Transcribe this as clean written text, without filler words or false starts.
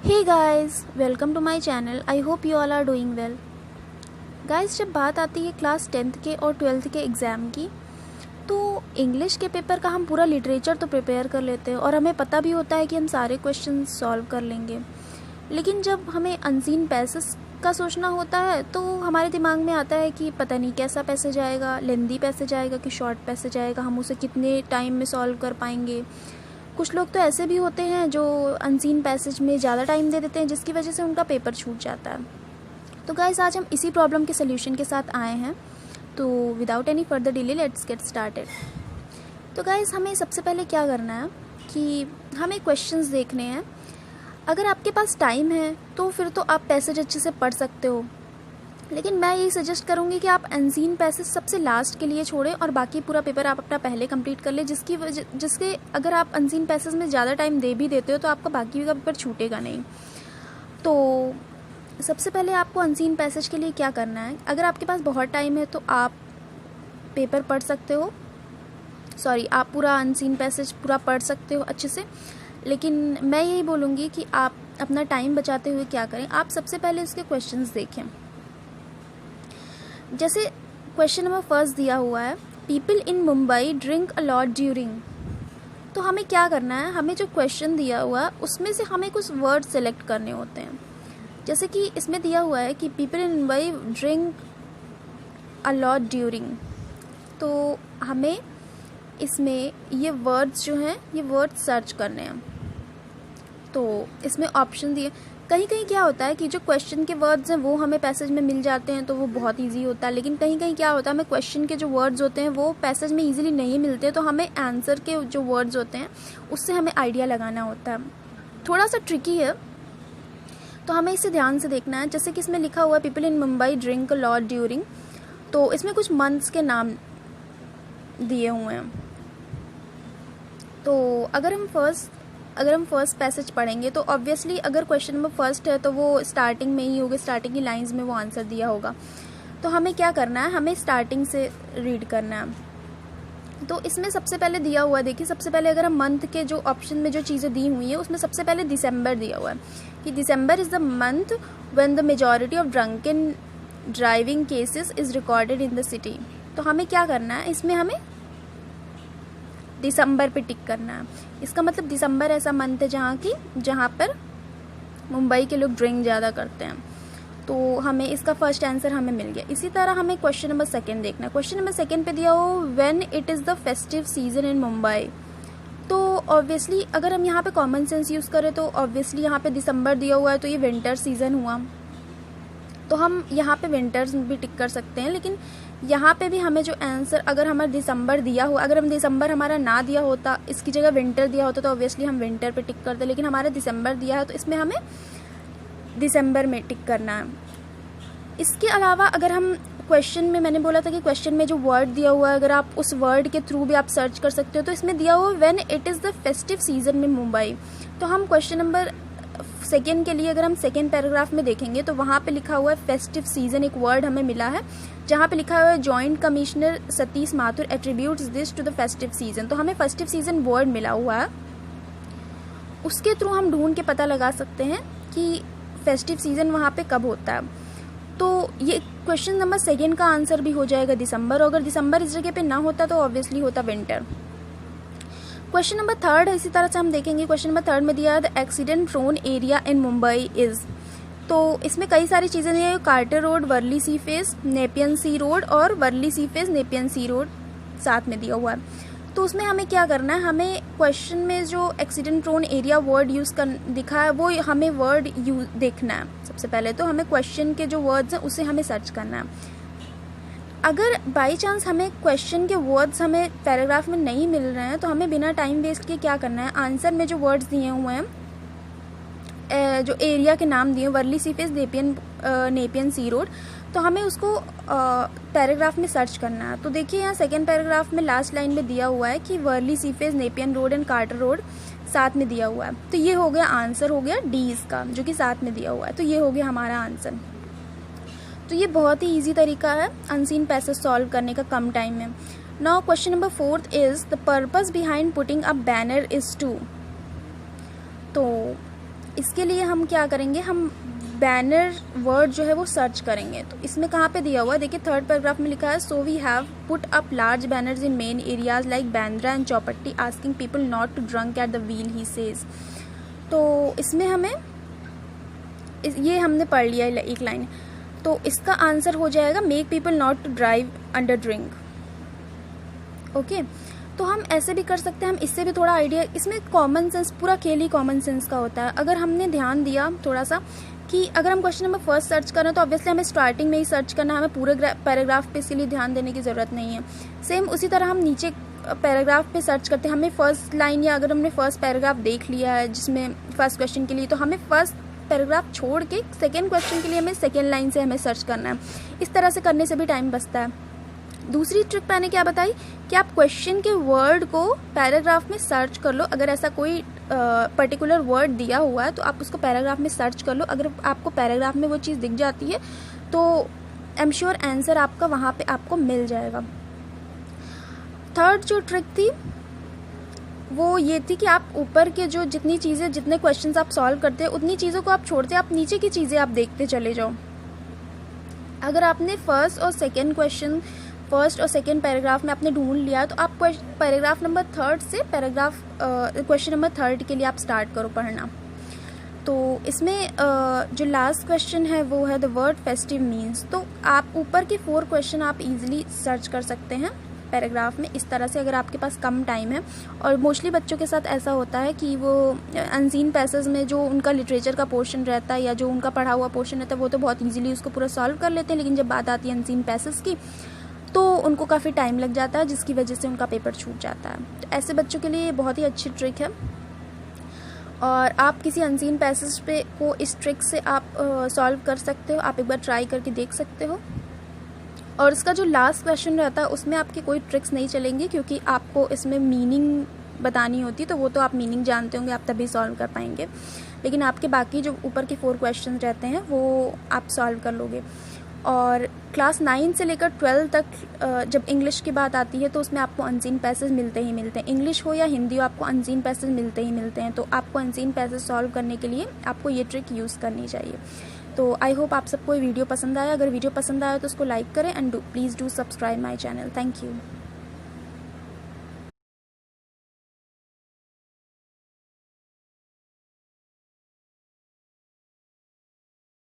Hey guys, welcome to my channel. I hope you all are doing well. Guys, जब बात आती है class 10th के और 12th के एग्ज़ाम की, तो इंग्लिश के पेपर का हम पूरा लिटरेचर तो प्रिपेयर कर लेते हैं और हमें पता भी होता है कि हम सारे क्वेश्चन सॉल्व कर लेंगे। लेकिन जब हमें अनसीन पैसेज का सोचना होता है तो हमारे दिमाग में आता है कि पता नहीं कैसा पैसेज आएगा, लेंदी पैसेज आएगा कि शॉर्ट पैसेज आएगा, हम उसे कितने टाइम में सॉल्व कर पाएंगे। कुछ लोग तो ऐसे भी होते हैं जो अनसीन पैसेज में ज़्यादा टाइम दे देते हैं, जिसकी वजह से उनका पेपर छूट जाता है। तो गाइस, आज हम इसी प्रॉब्लम के सल्यूशन के साथ आए हैं। तो without any further delay let's get started. तो गाइस, हमें सबसे पहले क्या करना है कि हमें क्वेश्चंस देखने हैं। अगर आपके पास टाइम है तो फिर तो आप पैसेज अच्छे से पढ़ सकते हो, लेकिन मैं यही सजेस्ट करूँगी कि आप अनसीन पैसेज सबसे लास्ट के लिए छोड़ें और बाकी पूरा पेपर आप अपना पहले कंप्लीट कर ले, जिसके अगर आप अनसीन पैसेज में ज़्यादा टाइम दे भी देते हो तो आपका बाकी का पेपर छूटेगा नहीं। तो सबसे पहले आपको अनसीन पैसेज के लिए क्या करना है, अगर आपके पास बहुत टाइम है तो आप पेपर पढ़ सकते हो, आप पूरा अनसीन पैसेज पूरा पढ़ सकते हो अच्छे से। लेकिन मैं यही बोलूँगी कि आप अपना टाइम बचाते हुए क्या करें, आप सबसे पहले इसके क्वेश्चंस देखें। जैसे क्वेश्चन नंबर फर्स्ट दिया हुआ है, people in Mumbai drink a lot during. तो हमें क्या करना है, हमें जो क्वेश्चन दिया हुआ है उसमें से हमें कुछ वर्ड सेलेक्ट करने होते हैं। जैसे कि इसमें दिया हुआ है कि people in Mumbai drink a lot during, तो हमें इसमें ये वर्ड्स जो हैं ये वर्ड्स सर्च करने हैं। तो इसमें ऑप्शन दिए, कहीं कहीं क्या होता है कि जो क्वेश्चन के वर्ड्स हैं वो हमें पैसेज में मिल जाते हैं तो वो बहुत इजी होता है, लेकिन कहीं कहीं क्या होता है हमें क्वेश्चन के जो वर्ड्स होते हैं वो पैसेज में इजीली नहीं मिलते, तो हमें आंसर के जो वर्ड्स होते हैं उससे हमें आइडिया लगाना होता है। थोड़ा सा ट्रिकी है, तो हमें इसे ध्यान से देखना है। जैसे कि इसमें लिखा हुआ है people in Mumbai drink a lot during, तो इसमें कुछ मंथ्स के नाम दिए हुए हैं। तो अगर हम फर्स्ट पैसेज पढ़ेंगे तो ऑब्वियसली अगर क्वेश्चन नंबर फर्स्ट है तो वो स्टार्टिंग में ही होगा, स्टार्टिंग की लाइंस में वो आंसर दिया होगा। तो हमें क्या करना है, हमें स्टार्टिंग से रीड करना है। तो इसमें सबसे पहले दिया हुआ है, देखिए सबसे पहले अगर हम मंथ के जो ऑप्शन में जो चीज़ें दी हुई हैं उसमें सबसे पहले दिसंबर दिया हुआ है कि December is the month when the majority of drunken driving cases is recorded in the city. तो हमें क्या करना है, इसमें हमें दिसंबर पे टिक करना है। इसका मतलब दिसंबर ऐसा मंथ है जहाँ पर मुंबई के लोग ड्रिंक ज़्यादा करते हैं। तो हमें इसका फर्स्ट आंसर हमें मिल गया। इसी तरह हमें क्वेश्चन नंबर सेकंड देखना है। क्वेश्चन नंबर सेकंड पे दिया हो when it is the festive season in Mumbai. तो ऑब्वियसली अगर हम यहाँ पे कॉमन सेंस यूज़ करें तो ऑब्वियसली यहाँ पे दिसंबर दिया हुआ है तो ये विंटर सीजन हुआ, तो हम यहाँ पे विंटर्स भी टिक कर सकते हैं। लेकिन यहाँ पे भी हमें जो आंसर, अगर हमारा दिसंबर दिया हो, अगर हम दिसंबर हमारा ना दिया होता, इसकी जगह विंटर दिया होता तो ऑब्वियसली हम विंटर पे टिक करते, लेकिन हमारा दिसंबर दिया है तो इसमें हमें दिसंबर में टिक करना है। इसके अलावा अगर हम क्वेश्चन में, मैंने बोला था कि क्वेश्चन में जो वर्ड दिया हुआ है अगर आप उस वर्ड के थ्रू भी आप सर्च कर सकते हो, तो इसमें दिया हुआ when it is the festive season में मुंबई। तो हम क्वेश्चन नंबर सेकेंड के लिए अगर हम सेकेंड पैराग्राफ में देखेंगे तो वहाँ पे लिखा हुआ है फेस्टिव सीजन, एक वर्ड हमें मिला है जहाँ पे लिखा हुआ है joint commissioner Satish Mathur attributes this to the festive season. तो हमें फेस्टिव सीजन वर्ड मिला हुआ है, उसके थ्रू हम ढूंढ के पता लगा सकते हैं कि फेस्टिव सीजन वहाँ पे कब होता है। तो ये क्वेश्चन नंबर सेकेंड का आंसर भी हो जाएगा दिसंबर, और अगर दिसंबर इस जगह पे ना होता तो ऑब्वियसली होता विंटर। क्वेश्चन नंबर थर्ड इसी तरह से हम देखेंगे। क्वेश्चन नंबर थर्ड में दिया है the accident prone area in Mumbai is. तो इसमें कई सारी चीज़ें दी है, Carter road, Worli sea face, Nepean sea road और Worli sea face Nepean sea road साथ में दिया हुआ है। तो उसमें हमें क्या करना है, हमें क्वेश्चन में जो accident prone area word use कर दिखा है वो हमें वर्ड देखना है। सबसे पहले तो हमें क्वेश्चन के जो वर्ड्स हैं उसे हमें सर्च करना है। अगर बाई चांस हमें क्वेश्चन के वर्ड्स हमें पैराग्राफ में नहीं मिल रहे हैं तो हमें बिना टाइम वेस्ट किए क्या करना है, आंसर में जो वर्ड्स दिए हुए हैं, जो एरिया के नाम दिए Worli sea face Nepean sea road, तो हमें उसको पैराग्राफ में सर्च करना है। तो देखिए यहाँ सेकेंड पैराग्राफ में लास्ट लाइन में दिया हुआ है कि Worli sea face Nepean road and Carter road साथ में दिया हुआ है। तो ये हो गया आंसर, हो गया डी इसका, जो कि साथ में दिया हुआ है। तो ये हो गया हमारा आंसर। तो ये बहुत ही इजी तरीका है अनसीन पैसेज सॉल्व करने का कम टाइम में। Now question number fourth is the purpose behind putting a banner is to. तो इसके लिए हम क्या करेंगे, हम बैनर वर्ड जो है वो सर्च करेंगे। तो इसमें कहाँ पे दिया हुआ है, देखिए थर्ड पैराग्राफ में लिखा है, so we have put up large banners in main areas like Bandra and Chowpatty asking people not to drunk at the wheel he says. तो इसमें हमें ये हमने पढ़ लिया एक लाइन, तो इसका आंसर हो जाएगा make people not to drive under drink. Okay, तो हम ऐसे भी कर सकते हैं, हम इससे भी थोड़ा आइडिया, इसमें कॉमन सेंस, पूरा खेल ही कॉमन सेंस का होता है। अगर हमने ध्यान दिया थोड़ा सा कि अगर हम क्वेश्चन नंबर फर्स्ट सर्च कर रहे हैं तो ऑब्वियसली हमें स्टार्टिंग में ही सर्च करना है, हमें पूरे पैराग्राफ पे इसके लिए ध्यान देने की ज़रूरत नहीं है। सेम उसी तरह हम नीचे पैराग्राफ पे सर्च करते हैं, हमें फर्स्ट लाइन या अगर हमने फर्स्ट पैराग्राफ देख लिया है जिसमें फर्स्ट क्वेश्चन के लिए, तो हमें फर्स्ट पैराग्राफ छोड़ के सेकेंड क्वेश्चन के लिए हमें सेकेंड लाइन से हमें सर्च करना है। इस तरह से करने से भी टाइम बचता है। दूसरी ट्रिक मैंने क्या बताई कि आप क्वेश्चन के वर्ड को पैराग्राफ में सर्च कर लो। अगर ऐसा कोई पर्टिकुलर वर्ड दिया हुआ है तो आप उसको पैराग्राफ में सर्च कर लो। अगर आपको पैराग्राफ में वो चीज़ दिख जाती है तो आई एम श्योर आंसर आपका वहाँ पे आपको मिल जाएगा। थर्ड जो ट्रिक थी वो ये थी कि आप ऊपर के जो जितनी चीज़ें, जितने क्वेश्चंस आप सॉल्व करते हैं उतनी चीज़ों को आप छोड़ते, आप नीचे की चीज़ें आप देखते चले जाओ। अगर आपने फर्स्ट और सेकेंड पैराग्राफ में आपने ढूंढ लिया तो आप पैराग्राफ नंबर थर्ड से क्वेश्चन नंबर थर्ड के लिए आप स्टार्ट करो पढ़ना। तो इसमें जो लास्ट क्वेश्चन है वो है द वर्ड फेस्टिव मीन्स। तो आप ऊपर के 4 क्वेश्चन आप इजीली सर्च कर सकते हैं पैराग्राफ में, इस तरह से अगर आपके पास कम टाइम है। और मोस्टली बच्चों के साथ ऐसा होता है कि वो अनसीन पैसेज में जो उनका लिटरेचर का पोर्शन रहता है या जो उनका पढ़ा हुआ पोर्शन रहता है वो तो बहुत ईजिली उसको पूरा सॉल्व कर लेते हैं, लेकिन जब बात आती है अनसीन पैसेज की तो उनको काफ़ी टाइम लग जाता है, जिसकी वजह से उनका पेपर छूट जाता है। तो ऐसे बच्चों के लिए ये बहुत ही अच्छी ट्रिक है और आप किसी अनसीन पैसेज पे को इस ट्रिक से आप सॉल्व कर सकते हो। आप एक बार ट्राई करके देख सकते हो। और इसका जो लास्ट क्वेश्चन रहता है उसमें आपकी कोई ट्रिक्स नहीं चलेंगी, क्योंकि आपको इसमें मीनिंग बतानी होती है, तो वो तो आप मीनिंग जानते होंगे, आप तभी सॉल्व कर पाएंगे। लेकिन आपके बाकी जो ऊपर के 4 क्वेश्चन रहते हैं वो आप सॉल्व कर लोगे। और क्लास 9 से लेकर 12 तक जब इंग्लिश की बात आती है तो उसमें आपको अनसीन पैसेज मिलते ही मिलते हैं। इंग्लिश हो या हिंदी हो, आपको अनसीन पैसेज मिलते ही मिलते हैं। तो आपको अनसीन पैसेज सॉल्व करने के लिए आपको ये ट्रिक यूज़ करनी चाहिए। तो आई होप आप सबको ये वीडियो पसंद आया। अगर वीडियो पसंद आया तो उसको लाइक करें and please do subscribe my channel. Thank you.